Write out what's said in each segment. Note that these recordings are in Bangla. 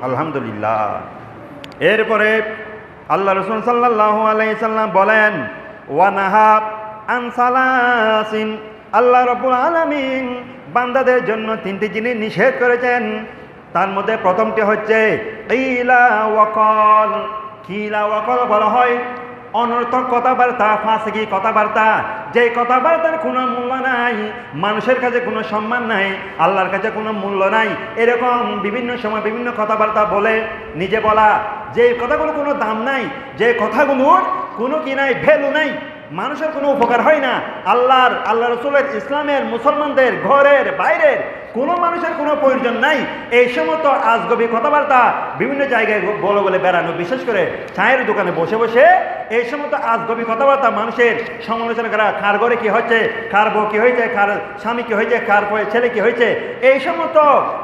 আলহামদুলিল্লাহ। এরপরে আল্লাহ রাসূল সাল্লাল্লাহু আলাইহি সাল্লাম বলেন, ওয়ানাহা আন সালাসিন, আল্লাহ রাব্বুল আলামিন বান্দাদের জন্য তিনটি জিনিস নিষেধ করেছেন। তার মধ্যে প্রথমটি হচ্ছে কিলা ওয়াকাল। কিলা ওয়াকাল বলা হয় অনর্থক কথাবার্তা, ফাঁসিকি কথাবার্তা, যে কথাবার্তার কোনো মূল্য নাই, মানুষের কাছে কোনো সম্মান নাই, আল্লাহর কাছে কোনো মূল্য নাই, এরকম বিভিন্ন সময় বিভিন্ন কথাবার্তা বলে নিজে বলা, যে কথাগুলো কোনো দাম নাই, যে কথাগুলোর কোনো কি নাই, ভ্যালু নাই, মানুষের কোনো উপকার হয় না, আল্লাহ রসুলের, ইসলামের, মুসলমানদের, ঘরের বাইরের কোনো মানুষের কোনো প্রয়োজন নাই, এই সমস্ত আজগবি কথাবার্তা বিভিন্ন জায়গায় বলে বলে বেড়ানো, বিশেষ করে চায়ের দোকানে বসে বসে এই সমস্ত আজগবি কথাবার্তা মানুষের সমালোচনা করা, কার ঘরে কি হচ্ছে, কার বউ কি হয়েছে, কার স্বামী কি হয়েছে, কার ছেলে কি হয়েছে, এই সমস্ত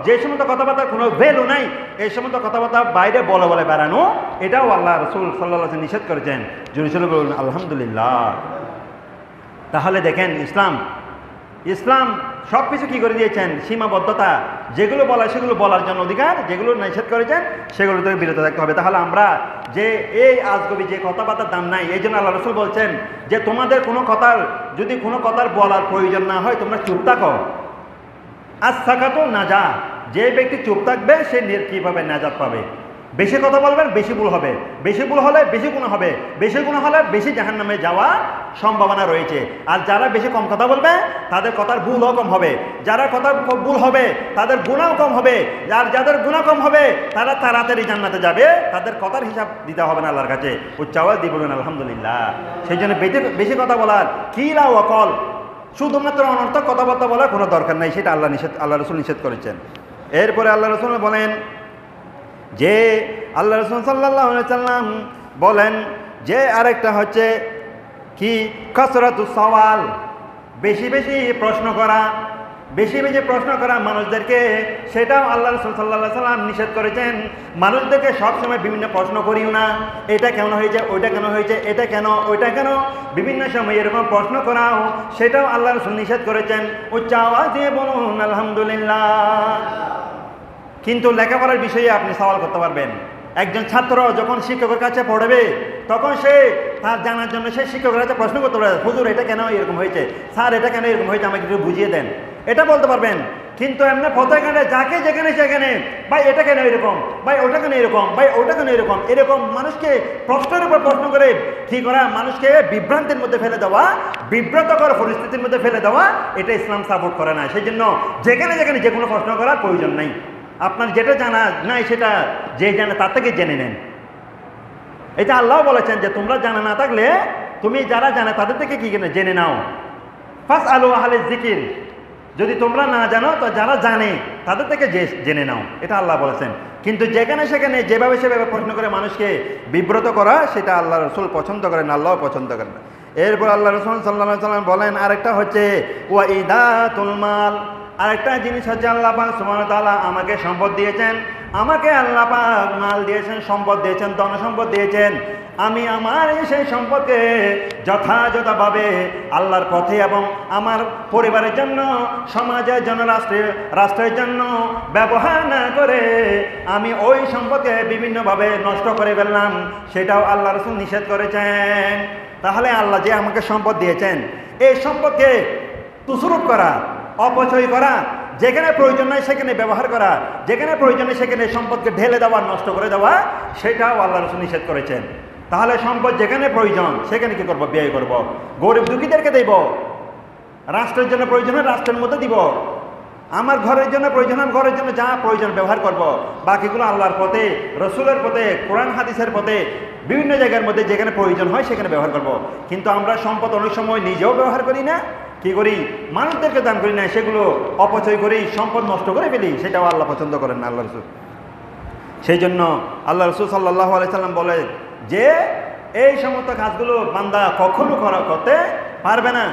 যে সমস্ত কথাবার্তার কোনো ভ্যালু নাই, এই সমস্ত কথাবার্তা বাইরে বলে বলে বেড়ানো, এটাও আল্লাহ রসুল সাল্লাল্লাহু আলাইহি ওয়াসাল্লাম নিষেধ করেছেন। জুনিসুল বলুন আলহামদুলিল্লাহ। তাহলে দেখেন ইসলাম সব কিছু কী করে দিয়েছেন, সীমাবদ্ধতা, যেগুলো বলা সেগুলো বলার জন্য অধিকার, যেগুলো নিষেধ করেছেন সেগুলো থেকে বিরত থাকতে হবে। তাহলে আমরা যে এই আজগবি যে কথাবার্তার দাম নাই, এই জন্য আল্লাহ রসুল বলছেন যে তোমাদের কোনো কথার যদি কোনো কথার বলার প্রয়োজন না হয় তোমরা চুপ থাকো। আস-সাকাতু নাজা, যে ব্যক্তি চুপ থাকবে সে কীভাবে নাজাত পাবে। বেশি কথা বলবেন বেশি ভুল হবে, বেশি ভুল হলে বেশি গুনাহ হবে, বেশি গুনাহ হলে বেশি জাহান্নামে যাওয়ার সম্ভাবনা রয়েছে। আর যারা বেশি কম কথা বলবে তাদের কথার ভুলও কম হবে, যারা কথার ভুল হবে তাদের গুনাহও কম হবে, আর যাদের গুনাহ কম হবে তারা তাড়াতাড়ি জান্নাতে যাবে, তাদের কথার হিসাব দিতে হবে না আল্লাহর কাছে। উচ্চ আওয়াজ দিয়ে বলবেন আলহামদুলিল্লাহ। সেই জন্য বেশি কথা বলার কিলা ওয়াকাল, শুধুমাত্র অনর্থক কথাবার্তা বলার কোনো দরকার নাই, সেটা আল্লাহ রসুল নিষেধ করেছেন। এরপরে আল্লাহ রসুল বলেন যে আল্লাহ রাসূল সাল্লাল্লাহু আলাইহি সাল্লাম বলেন যে আরেকটা হচ্ছে কি কাসরাতুস সওয়াল, বেশি বেশি প্রশ্ন করা মানুষদেরকে, সেটাও আল্লাহ রাসূল সাল্লাল্লাহু আলাইহি সাল্লাম নিষেধ করেছেন। মানুষদেরকে সবসময় বিভিন্ন প্রশ্ন করিও না, এটা কেন হয়েছে, ওইটা কেন হয়েছে, এটা কেন, ওইটা কেন, বিভিন্ন সময় এরকম প্রশ্ন করাও, সেটাও আল্লাহ রাসূল নিষেধ করেছেন। উচ্চ আওয়াজ দিয়ে বলুন আলহামদুলিল্লাহ। কিন্তু লেখাপড়ার বিষয়ে আপনি সওয়াল করতে পারবেন। একজন ছাত্র যখন শিক্ষকের কাছে পড়বে তখন সে তার জানার জন্য সে শিক্ষকের কাছে প্রশ্ন করতে পারবে, হুজুর এটা কেন এরকম হয়েছে, স্যার এটা কেন এরকম হয়েছে, আমাকে একটু বুঝিয়ে দেন, এটা বলতে পারবেন। কিন্তু এমনি পথে ঘাটে যাকে যেখানে সেখানে ভাই এটা কেন এরকম, ভাই ওটা কেন এরকম, ভাই ওটা কেন এরকম, এরকম মানুষকে প্রশ্নের উপর প্রশ্ন করে কি করা, মানুষকে বিভ্রান্তির মধ্যে ফেলে দেওয়া, বিব্রতকর পরিস্থিতির মধ্যে ফেলে দেওয়া, এটা ইসলাম সাপোর্ট করে না। সেই জন্য যেখানে যেখানে যে কোনো প্রশ্ন করার প্রয়োজন নেই। আপনার যেটা জানা নাই সেটা যে জানে তার থেকে জেনে নেন। এটা আল্লাহ বলেছেন যে তোমরা জানা না থাকলে তুমি যারা জানে তাদের থেকে কি জেনে নাও। ফাসআলু আহলা যিকির, যদি তোমরা না জানো তো যারা জানে তাদের থেকে জেনে নাও, এটা আল্লাহ বলেছেন। কিন্তু যেখানে সেখানে যেভাবে সেভাবে প্রশ্ন করে মানুষকে বিব্রত করা, সেটা আল্লাহ রসুল পছন্দ করেন, আল্লাহ পছন্দ করেন। এরপর আল্লাহ রসুল সাল্লাল্লাহু আলাইহি ওয়াসাল্লাম বলেন আরেকটা হচ্ছে ওয়াইদাতুল মাল, আরেকটা জিনিস হচ্ছে আল্লাহ পাক সুবহানাহু ওয়া তাআলা আমাকে সম্পদ দিয়েছেন, আমাকে আল্লাহ পাক মাল দিয়েছেন, সম্পদ দিয়েছেন, ধন সম্পদ দিয়েছেন, আমি আমার সেই সম্পদকে যথাযথভাবে আল্লাহর পথে এবং আমার পরিবারের জন্য, সমাজের জন্য, রাষ্ট্রের জন্য ব্যবহার না করে আমি ওই সম্পদকে বিভিন্নভাবে নষ্ট করে ফেললাম, সেটাও আল্লাহ রাসূল নিষেধ করেছেন। তাহলে আল্লাহ যে আমাকে সম্পদ দিয়েছেন এই সম্পদকে তুসরুফ করা, অপচয় করা, যেখানে প্রয়োজন নাই সেখানে ব্যবহার করা, যেখানে প্রয়োজন নেই সেখানে সম্পদকে ঢেলে দেওয়া, নষ্ট করে দেওয়া, সেটাও আল্লাহ রাসূল নিষেধ করেছেন। তাহলে সম্পদ যেখানে প্রয়োজন সেখানে কি করব, ব্যয় করব, গরিব দুঃখীদেরকে দেব, রাষ্ট্রের জন্য প্রয়োজন হয় রাষ্ট্রের মধ্যে দিব, আমার ঘরের জন্য প্রয়োজন হয় ঘরের জন্য যা প্রয়োজন ব্যবহার করব, বাকিগুলো আল্লাহর পথে, রসুলের পথে, কোরআন হাদিসের পথে, বিভিন্ন জায়গার মধ্যে যেখানে প্রয়োজন হয় সেখানে ব্যবহার করব। কিন্তু আমরা সম্পদ অনেক সময় নিজেও ব্যবহার করি না, কি করি, মানুষদেরকে দান করি না, সেগুলো অপচয় করি, সম্পদ নষ্ট করে ফেলি, সেটাও আল্লাহ পছন্দ করেন না আল্লাহ রসুল। সেই জন্য আল্লাহ রসুল সাল্লাল্লাহু আলাইহি সাল্লাম বলে যে এই সমস্ত কাজগুলো বান্দা কখনো করতে পারবে না।